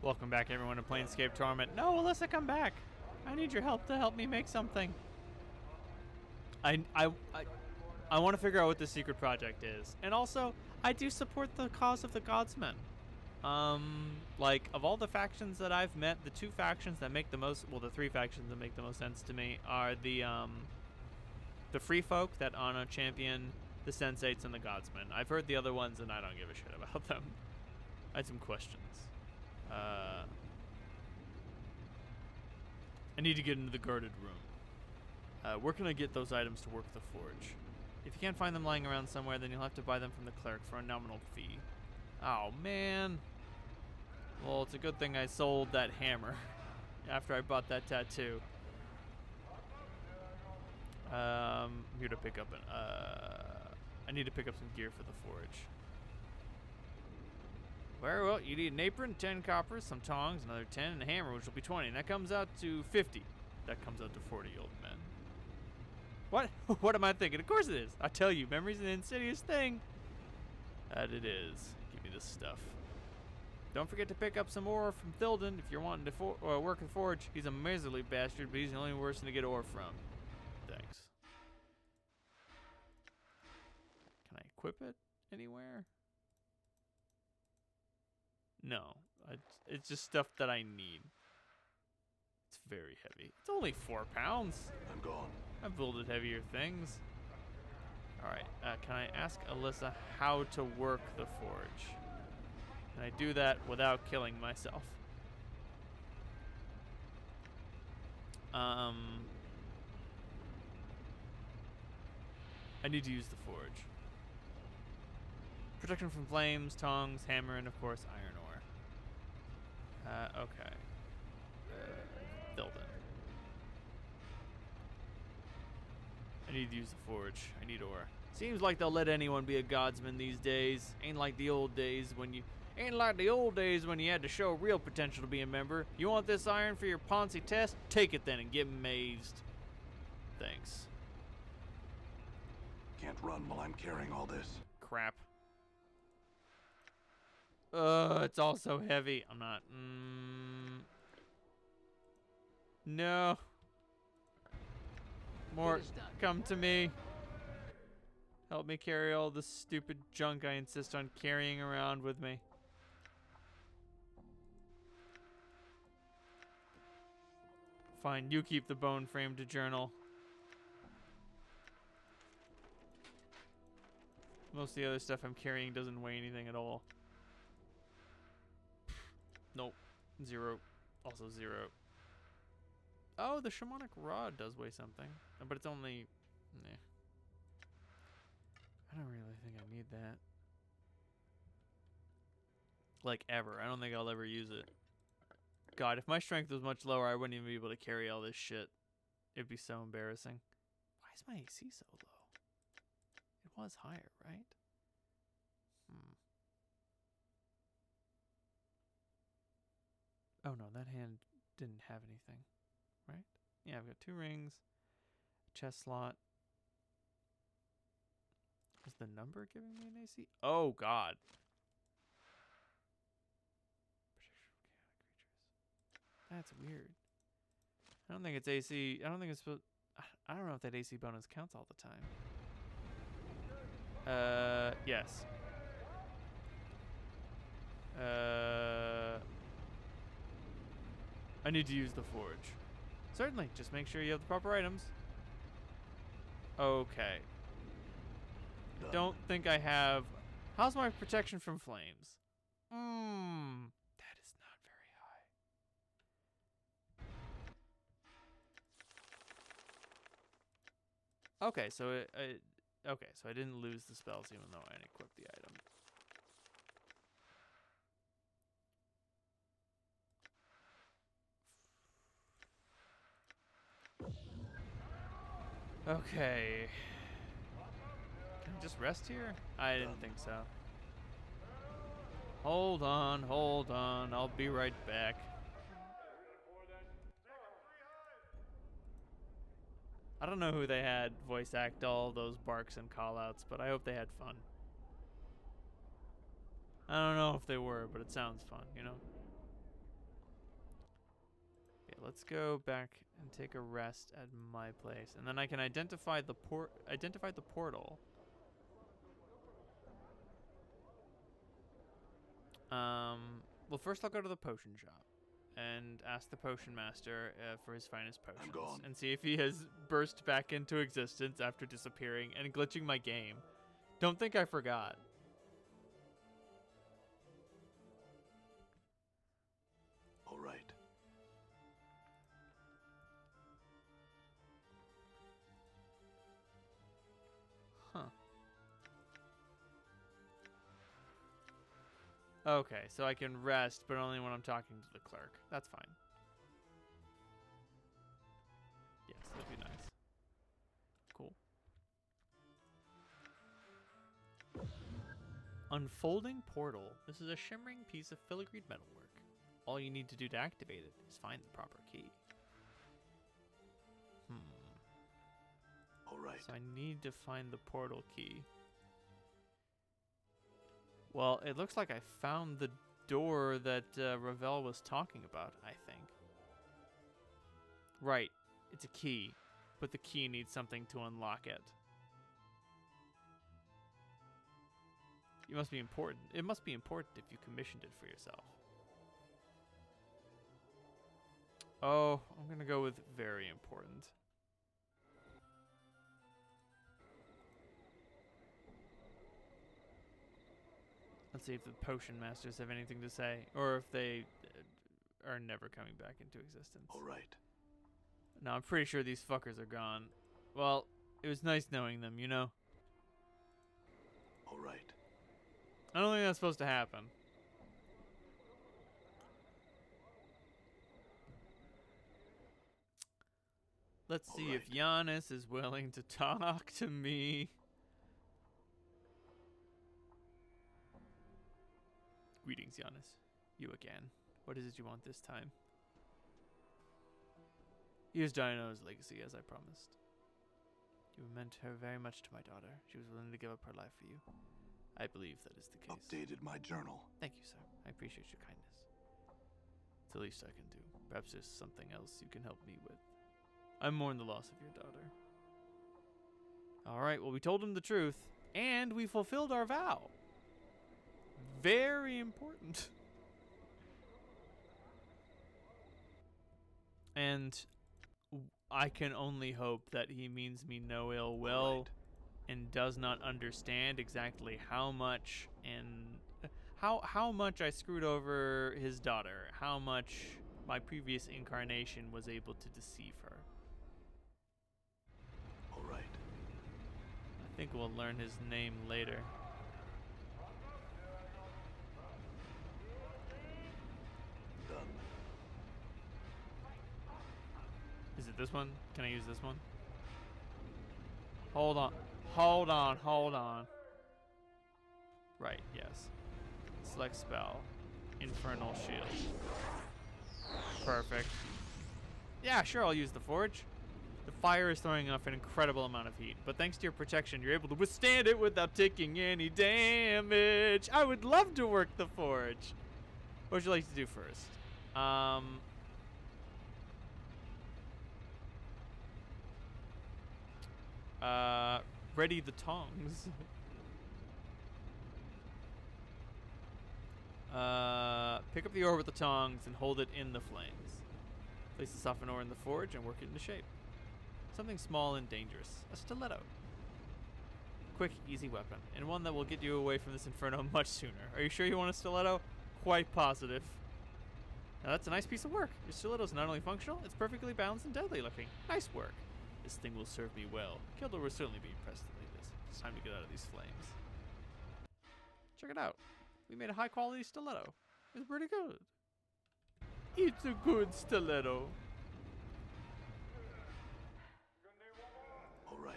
Welcome back, everyone, to Planescape Torment. No, Alyssa, come back! I need your help to help me make something. I want to figure out what the secret project is, and also I do support the cause of the Godsmen. Like, of all the factions that I've met, the two factions that make the most, well, the three factions that make the most sense to me are the free folk that honor champion the Sensates and the Godsmen. I've heard the other ones, and I don't give a shit about them. I had some questions. I need to get into the guarded room. Where can I get those items to work the forge? If you can't find them lying around somewhere, then you'll have to buy them from the cleric for a nominal fee. Oh, man. Well, it's a good thing I sold that hammer after I bought that tattoo. I'm here to pick up an... I need to pick up some gear for the forge. Very well, you need an apron, 10 coppers, some tongs, another 10, and a hammer, which will be 20. And that comes out to 50. That comes out to 40, old man. What? What am I thinking? Of course it is. I tell you, memory's an insidious thing. That it is. Give me this stuff. Don't forget to pick up some ore from Thilden if you're wanting to work the forge. He's a miserly bastard, but he's the only person to get ore from. Thanks. Can I equip it anywhere? No, it's just stuff that I need. It's very heavy. It's only 4 pounds. I'm gone. I've wielded heavier things. All right, can I ask Alyssa how to work the forge? Can I do that without killing myself? I need to use the forge. Protection from flames, tongs, hammer, and of course iron ore. Okay. Thilden. I need to use the forge. I need ore. Seems like they'll let anyone be a Godsman these days. Ain't like the old days when you had to show real potential to be a member. You want this iron for your Ponzi test? Take it then and get mazed. Thanks. Can't run while I'm carrying all this. Crap. It's all so heavy. I'm not. No. More, come to me. Help me carry all the stupid junk I insist on carrying around with me. Fine, you keep the bone frame to journal. Most of the other stuff I'm carrying doesn't weigh anything at all. Nope. 0. Also 0. Oh, the shamanic rod does weigh something. But it's only... Nah. I don't really think I need that. Like, ever. I don't think I'll ever use it. God, if my strength was much lower, I wouldn't even be able to carry all this shit. It'd be so embarrassing. Why is my AC so low? It was higher, right? Oh no, that hand didn't have anything, right? Yeah, I've got 2 rings, a chest slot. Is the number giving me an AC? Oh god. Protection from chaotic creatures. That's weird. I don't think it's AC. I don't think it's supposed. I don't know if that AC bonus counts all the time. Yes. I need to use the forge. Certainly, just make sure you have the proper items. Okay. Done. Don't think I have... How's my protection from flames? That is not very high. Okay, so okay, so I didn't lose the spells even though I unequipped the item. Okay. Can I just rest here? I didn't think so. Hold on, I'll be right back. I don't know who they had voice act all those barks and callouts, but I hope they had fun. I don't know if they were, but it sounds fun, you know? Okay, let's go back and take a rest at my place, and then I can identify the portal. Well, first I'll go to the potion shop and ask the potion master for his finest potions, gone. and see if he has burst back into existence after disappearing and glitching my game. Don't think I forgot. All right. Huh. Okay, so I can rest, but only when I'm talking to the clerk. That's fine. Yes, that'd be nice. Cool. Unfolding portal. This is a shimmering piece of filigreed metalwork. All you need to do to activate it is find the proper key. All right. So I need to find the portal key. Well, it looks like I found the door that Ravel was talking about, I think. Right. It's a key, but the key needs something to unlock it. It must be important. It must be important if you commissioned it for yourself. Oh, I'm going to go with very important. Let's see if the potion masters have anything to say, or if they are never coming back into existence. All right. No, I'm pretty sure these fuckers are gone. Well, it was nice knowing them, you know? All right. I don't think that's supposed to happen. Let's see if Giannis is willing to talk to me. Greetings, Giannis. You again. What is it you want this time? Here's Dino's legacy, as I promised. You meant her very much to my daughter. She was willing to give up her life for you. I believe that is the case. Updated my journal. Thank you, sir. I appreciate your kindness. It's the least I can do. Perhaps there's something else you can help me with. I mourn the loss of your daughter. Alright, well, we told him the truth, and we fulfilled our vow. Very important. And I can only hope that he means me no ill will and does not understand exactly how much and how much I screwed over his daughter, how much my previous incarnation was able to deceive her. All right. I think we'll learn his name later. Done. Is it this one? Can I use this one? Hold on. Hold on. Hold on. Right, yes. Select spell. Infernal Shield. Perfect. Yeah, sure, I'll use the Forge. The fire is throwing off an incredible amount of heat, but thanks to your protection, you're able to withstand it without taking any damage. I would love to work the Forge. What would you like to do first? Ready the tongs. Pick up the ore with the tongs and hold it in the flames. Place the softened ore in the forge and work it into shape. Something small and dangerous. A stiletto. Quick, easy weapon, and one that will get you away from this inferno much sooner. Are you sure you want a stiletto? Quite positive. Now that's a nice piece of work. Your stiletto's not only functional, it's perfectly balanced and deadly looking. Nice work. This thing will serve me well. Kildor will certainly be impressed to leave this. It's time to get out of these flames. Check it out. We made a high quality stiletto. It's pretty good. It's a good stiletto. All right.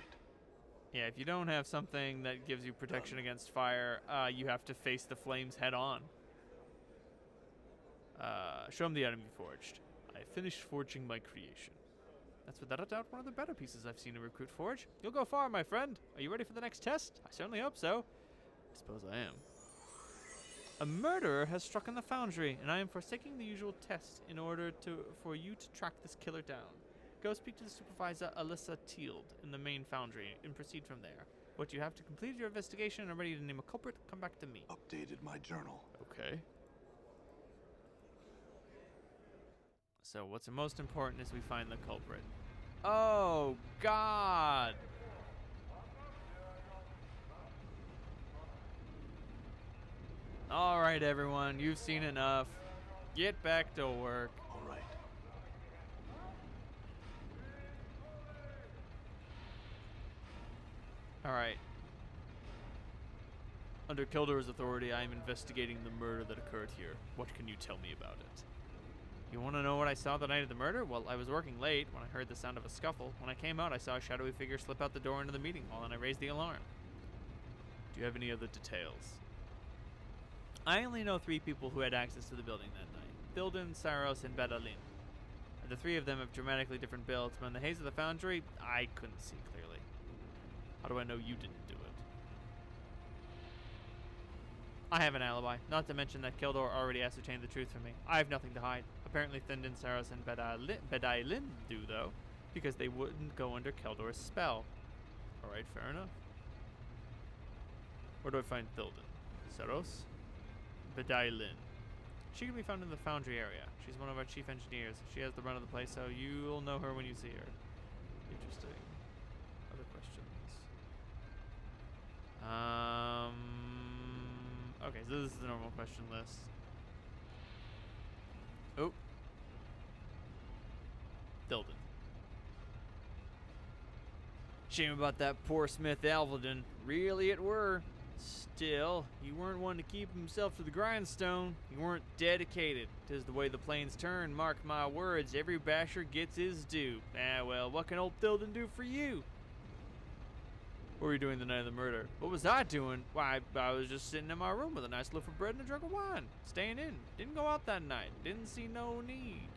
Yeah, if you don't have something that gives you protection against fire, you have to face the flames head on. Show him the item you forged. I finished forging my creation. That's without a doubt one of the better pieces I've seen in Recruit Forge. You'll go far, my friend. Are you ready for the next test? I certainly hope so. I suppose I am. A murderer has struck in the foundry, and I am forsaking the usual test in order for you to track this killer down. Go speak to the supervisor, Alyssa Teald, in the main foundry, and proceed from there. What you have to complete your investigation and are ready to name a culprit, come back to me. Updated my journal. Okay. So what's most important is we find the culprit. Oh, God! All right, everyone, you've seen enough. Get back to work. All right. All right. Under Keldor's authority, I am investigating the murder that occurred here. What can you tell me about it? You want to know what I saw the night of the murder? Well, I was working late when I heard the sound of a scuffle. When I came out, I saw a shadowy figure slip out the door into the meeting hall, and I raised the alarm. Do you have any other details? I only know 3 people who had access to the building that night. Thilden, Saros, and Badalin. The 3 of them have dramatically different builds, but in the haze of the foundry, I couldn't see clearly. How do I know you didn't do it? I have an alibi, not to mention that Keldor already ascertained the truth for me. I have nothing to hide. Apparently Thindon, Saros, and Bedailin do, though, because they wouldn't go under Keldor's spell. Alright, fair enough. Where do I find Thilden? Saros? Bedailin. She can be found in the foundry area. She's one of our chief engineers. She has the run of the place, so you'll know her when you see her. Interesting. Other questions? Okay, so this is the normal question list. Oh. Thilden. Shame about that poor Smith Alvildon. Really it were. Still, he weren't one to keep himself to the grindstone. He weren't dedicated. 'Tis the way the plains turn, mark my words. Every basher gets his due. Ah, well, what can old Thilden do for you? What were you doing the night of the murder? What was I doing? Why, I was just sitting in my room with a nice loaf of bread and a jug of wine. Staying in. Didn't go out that night. Didn't see no need.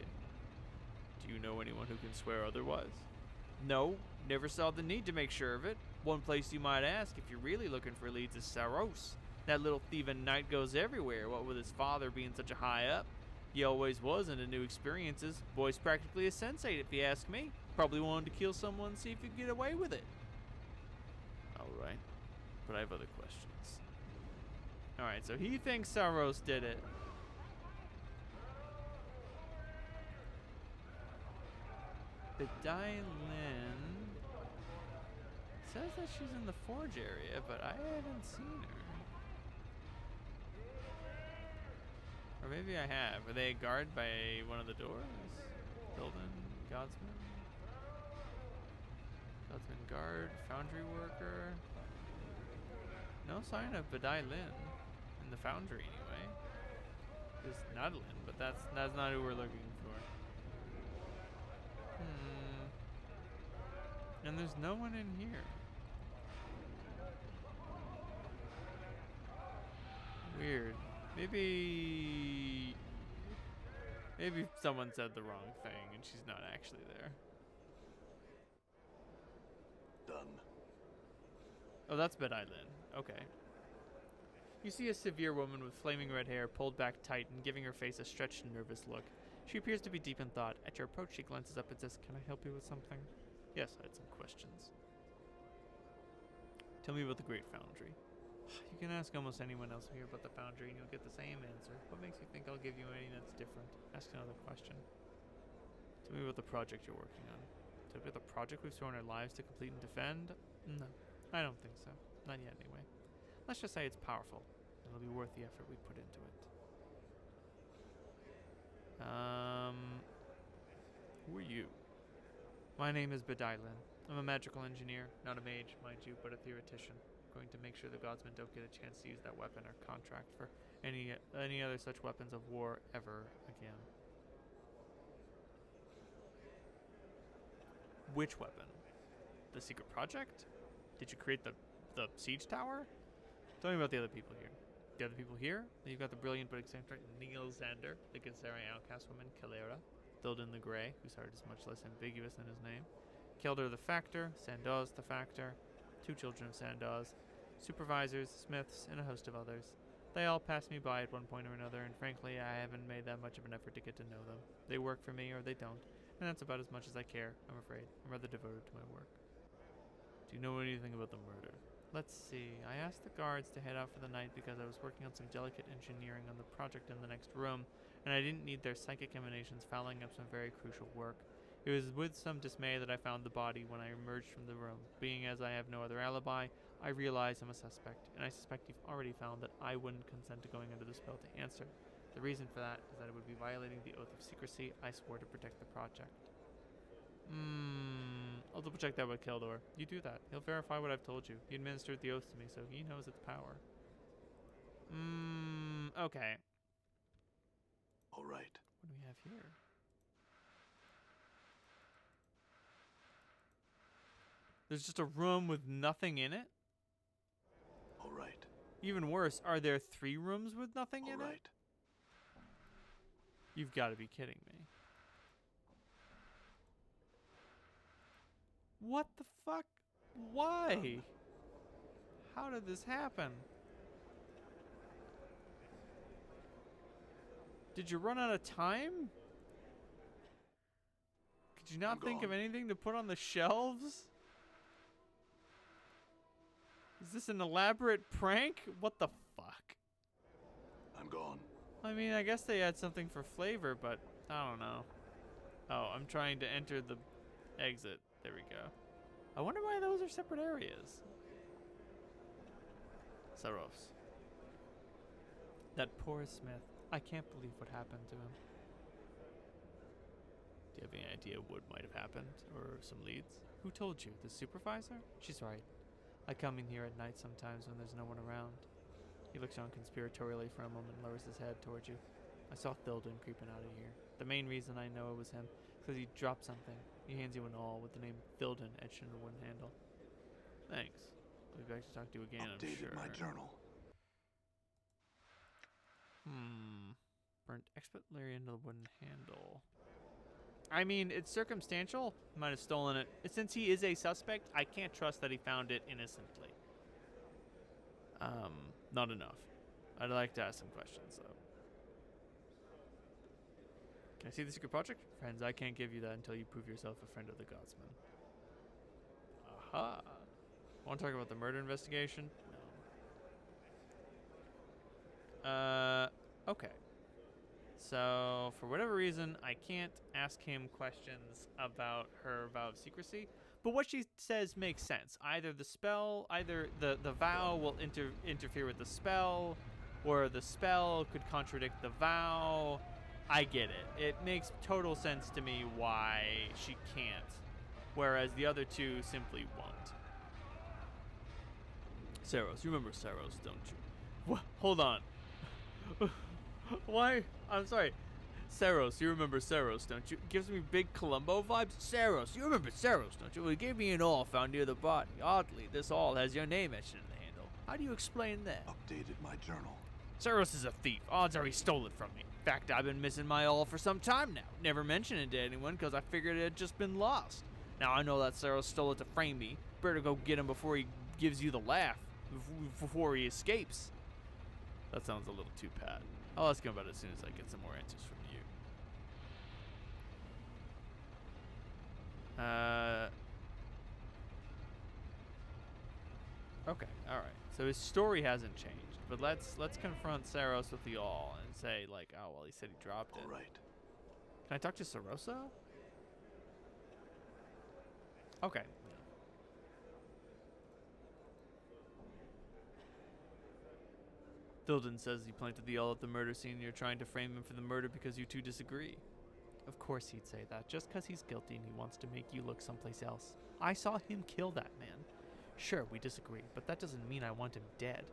Do you know anyone who can swear otherwise? No, never saw the need to make sure of it. One place you might ask if you're really looking for leads is Saros. That little thieving knight goes everywhere, what with his father being such a high up. He always was into new experiences. Boy's practically a sensate if you ask me. Probably wanted to kill someone and see if he could get away with it. Alright, but I have other questions. Alright, so he thinks Saros did it. Bedailin says that she's in the forge area, but I haven't seen her. Or maybe I have. Are they guarded by one of the doors? Building, Godsmen? Godsman guard, foundry worker. No sign of Bedailin in the foundry anyway. There's Nadlin, but that's not who we're looking for. And there's no one in here. Weird. Maybe someone said the wrong thing and she's not actually there. Done. Oh, that's Bedailin. Okay. You see a severe woman with flaming red hair pulled back tight and giving her face a stretched, nervous look. She appears to be deep in thought. At your approach, she glances up and says, "Can I help you with something?" Yes, I had some questions. Tell me about the Great Foundry. You can ask almost anyone else here about the Foundry and you'll get the same answer. What makes you think I'll give you anything that's different? Ask another question. Tell me about the project you're working on. Tell me about the project we've sworn our lives to complete and defend? No, I don't think so. Not yet, anyway. Let's just say it's powerful. It'll be worth the effort we put into it. Who are you? My name is Bedailin. I'm a magical engineer, not a mage, mind you, but a theoretician. Going to make sure the Godsmen don't get a chance to use that weapon or contract for any other such weapons of war ever again. Which weapon? The secret project? Did you create the siege tower? Tell me about the other people here. The other people here? You've got the brilliant but eccentric Neil Xander, the Genserian outcast woman Kalera, Thilden the Grey, whose heart is much less ambiguous than his name, Keldor the Factor, Sandoz the Factor, 2 children of Sandoz, supervisors, smiths, and a host of others. They all pass me by at one point or another, and frankly, I haven't made that much of an effort to get to know them. They work for me or they don't, and that's about as much as I care, I'm afraid. I'm rather devoted to my work. Do you know anything about the murder? Let's see. I asked the guards to head out for the night because I was working on some delicate engineering on the project in the next room, and I didn't need their psychic emanations fouling up some very crucial work. It was with some dismay that I found the body when I emerged from the room. Being as I have no other alibi, I realize I'm a suspect, and I suspect you've already found that I wouldn't consent to going under the spell to answer. The reason for that is that it would be violating the oath of secrecy I swore to protect the project. I'll double check that with Keldor. You do that. He'll verify what I've told you. He administered the oath to me, so he knows its power. Okay. All right. What do we have here? There's just a room with nothing in it? All right. Even worse, are there 3 rooms with nothing in it? You've got to be kidding me. What the fuck? Why? How did this happen? Did you run out of time? Could you not think of anything to put on the shelves? Is this an elaborate prank? What the fuck? I'm gone. I mean, I guess they had something for flavor, but I don't know. Oh, I'm trying to enter the exit. There we go. I wonder why those are separate areas. Saros. That poor Smith. I can't believe what happened to him. Do you have any idea what might have happened? Or some leads? Who told you? The supervisor? She's right. I come in here at night sometimes when there's no one around. He looks on conspiratorially for a moment and lowers his head towards you. I saw Thildon creeping out of here. The main reason I know it was him is because he dropped something. He hands you an awl with the name Thildon etched in the wooden handle. Thanks. I'll be back to talk to you again, I'm sure. Updated my journal. Burnt expertly into the wooden handle. I mean, it's circumstantial. Might have stolen it. Since he is a suspect, I can't trust that he found it innocently. Not enough. I'd like to ask some questions, though. Can I see the secret project? Friends, I can't give you that until you prove yourself a friend of the Godsmen. Aha. Want to talk about the murder investigation? No. Okay. So, for whatever reason, I can't ask him questions about her vow of secrecy. But what she says makes sense. Either the vow will interfere with the spell, or the spell could contradict the vow. I get it. It makes total sense to me why she can't, whereas the other two simply won't. Saros, you remember Saros, don't you? What? Hold on. Why? I'm sorry. Saros, you remember Saros, don't you? Gives me big Columbo vibes. Saros, you remember Saros, don't you? Well, he gave me an awl found near the body. Oddly, this awl has your name etched in the handle. How do you explain that? Updated my journal. Saros is a thief. Odds are he stole it from me. In fact, I've been missing my awl for some time now. Never mentioned it to anyone because I figured it had just been lost. Now I know that Saros stole it to frame me. Better go get him before he gives you the laugh. Before he escapes. That sounds a little too bad. I'll ask him about it as soon as I get some more answers from you. Okay, alright. So his story hasn't changed. But let's confront Saros with the awl and say, like, oh, well, he said he dropped it. All right. Can I talk to Sarosa? Okay. Thildon says he planted the awl at the murder scene and you're trying to frame him for the murder because you two disagree. Of course he'd say that, just because he's guilty and he wants to make you look someplace else. I saw him kill that man. Sure, we disagree, but that doesn't mean I want him dead.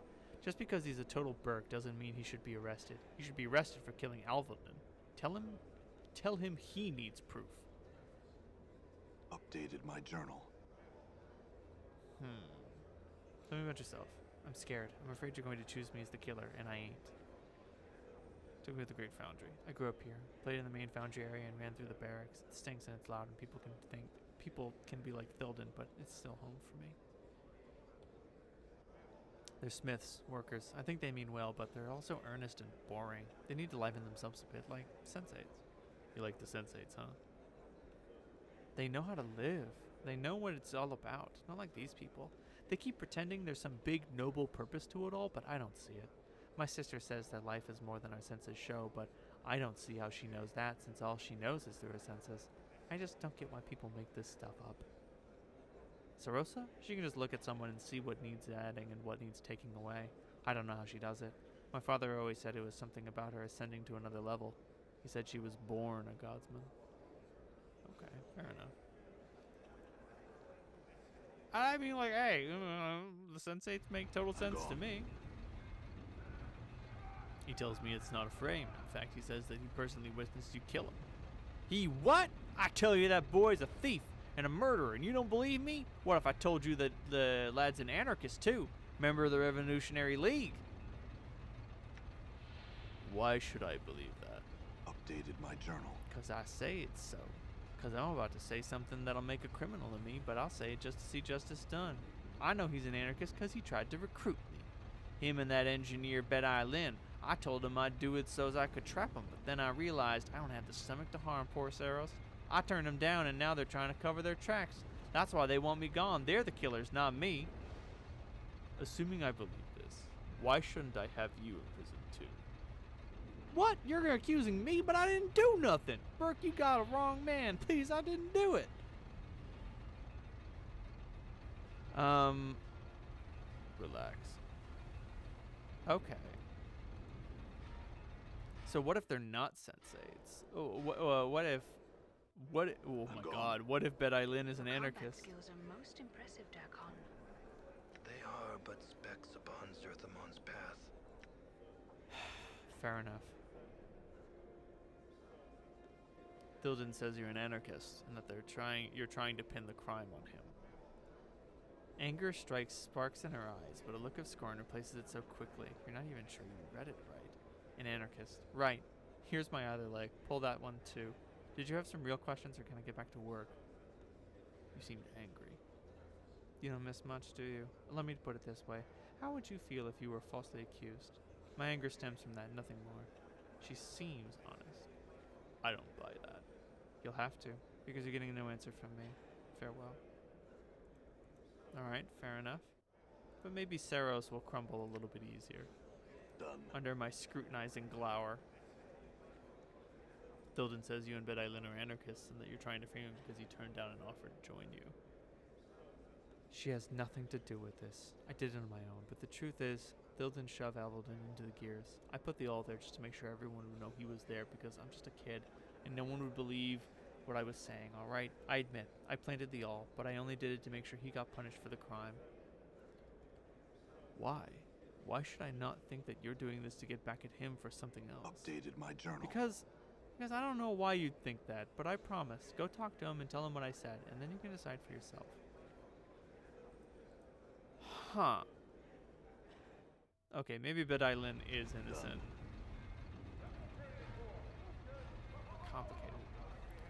Just because he's a total Berg doesn't mean he should be arrested. He should be arrested for killing Alvildon. Tell him he needs proof. Updated my journal. Tell me about yourself. I'm scared. I'm afraid you're going to choose me as the killer, and I ain't. Took me to the Great Foundry. I grew up here, played in the main foundry area, and ran through the barracks. It stinks and it's loud, and people can be like Thildon, but it's still home for me. They're smiths, workers. I think they mean well, but they're also earnest and boring. They need to liven themselves a bit, like sensates. You like the sensates, huh? They know how to live. They know what it's all about. Not like these people. They keep pretending there's some big, noble purpose to it all, but I don't see it. My sister says that life is more than our senses show, but I don't see how she knows that, since all she knows is through her senses. I just don't get why people make this stuff up. Sarosa? She can just look at someone and see what needs adding and what needs taking away. I don't know how she does it. My father always said it was something about her ascending to another level. He said she was born a Godsman. Okay, fair enough. I mean, like, hey, the sensates make total sense to me. He tells me it's not a frame. In fact, he says that he personally witnessed you kill him. He what? I tell you that boy's a thief and a murderer, and you don't believe me? What if I told you that the lad's an anarchist too? Member of the Revolutionary League? Why should I believe that? Updated my journal. Because I say it's so. Because I'm about to say something that'll make a criminal of me, but I'll say it just to see justice done. I know he's an anarchist because he tried to recruit me. Him and that engineer Bet-I Lin. I told him I'd do it so as I could trap him, but then I realized I don't have the stomach to harm poor Saros. I turned him down, and now they're trying to cover their tracks. That's why they want me gone. They're the killers, not me. Assuming I believe this, why shouldn't I have you in prison too? What? You're accusing me, but I didn't do nothing. Burke, you got a wrong man. Please, I didn't do it. Relax. Okay. So what if they're not sensates? Oh, what if? Oh my God! What if Bet-I Lin is an anarchist? Skills are most impressive, Darkon. They are but specks upon Zerthamon's path. Fair enough. Thilden says you're an anarchist and that you're trying to pin the crime on him. Anger strikes sparks in her eyes, but a look of scorn replaces it so quickly. You're not even sure you read it right. An anarchist. Right. Here's my other leg. Pull that one too. Did you have some real questions, or can I get back to work? You seemed angry. You don't miss much, do you? Let me put it this way. How would you feel if you were falsely accused? My anger stems from that, nothing more. She seems honest. I don't buy that. You'll have to, because you're getting no answer from me. Farewell. Alright, fair enough. But maybe Saros will crumble a little bit easier. Done. Under my scrutinizing glower. Thilden says you and Bet-I Lin are anarchists and that you're trying to frame him because he turned down an offer to join you. She has nothing to do with this. I did it on my own, but the truth is, Thilden shoved Avaldon into the gears. I put the all there just to make sure everyone would know he was there because I'm just a kid and no one would believe what I was saying, alright? I admit, I planted the all, but I only did it to make sure he got punished for the crime. Why? Why should I not think that you're doing this to get back at him for something else? Updated my journal. Because I don't know why you'd think that, but I promise. Go talk to him and tell him what I said, and then you can decide for yourself. Huh. Okay, maybe Bet-I Lin is innocent. Complicated.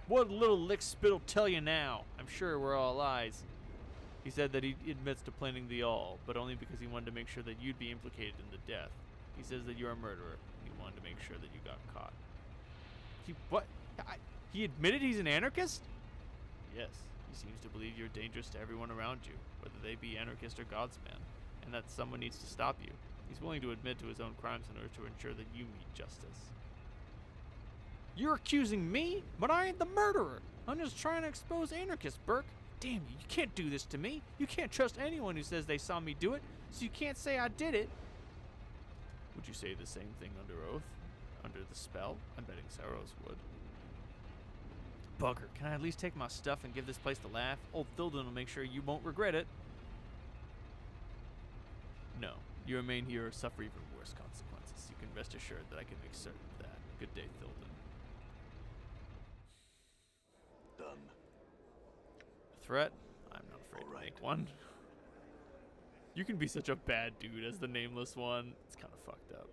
What little lick spit'll tell you now? I'm sure we're all lies. He said that he admits to planning the all, but only because he wanted to make sure that you'd be implicated in the death. He says that you're a murderer. He wanted to make sure that you got caught. What? He admitted he's an anarchist? Yes. He seems to believe you're dangerous to everyone around you, whether they be anarchist or Godsman, and that someone needs to stop you. He's willing to admit to his own crimes in order to ensure that you meet justice. You're accusing me? But I ain't the murderer. I'm just trying to expose anarchists, Burke. Damn you, you can't do this to me. You can't trust anyone who says they saw me do it, so you can't say I did it. Would you say the same thing under oath? Under the spell? I'm betting Saros would. Bugger, can I at least take my stuff and give this place the laugh? Old Thilden will make sure you won't regret it. No, you remain here or suffer even worse consequences. You can rest assured that I can make certain of that. Good day, Thilden. Done. A threat? I'm not afraid to make one. You can be such a bad dude as the nameless one. It's kind of fucked up.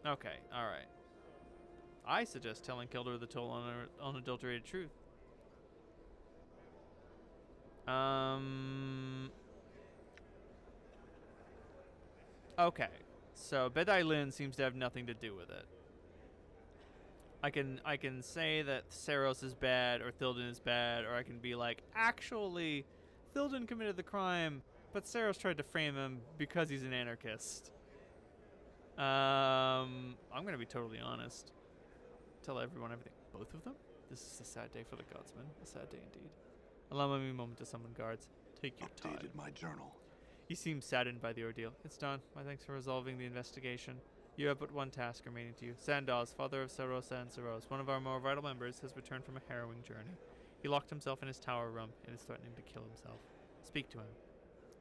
Okay, alright. I suggest telling Kilder the total unadulterated truth. Okay, so Bedai Lin seems to have nothing to do with it. I can say that Saros is bad or Thilden is bad, or I can be like, actually, Thilden committed the crime, but Saros tried to frame him because he's an anarchist. I'm gonna be totally honest. Tell everyone everything. Both of them? This is a sad day for the Godsmen. A sad day indeed. Allow me a moment to summon guards. Take your time. Updated my journal. He seems saddened by the ordeal. It's done. My thanks for resolving the investigation. You have but one task remaining to you. Sandoz, father of Sarosa and Saros, one of our more vital members, has returned from a harrowing journey. He locked himself in his tower room and is threatening to kill himself. Speak to him.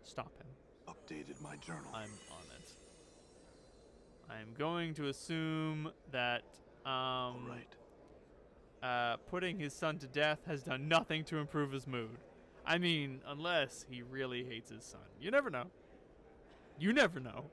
Stop him. Updated my journal. I'm on it. I'm going to assume that All right. putting his son to death has done nothing to improve his mood. I mean, unless he really hates his son. You never know. You never know.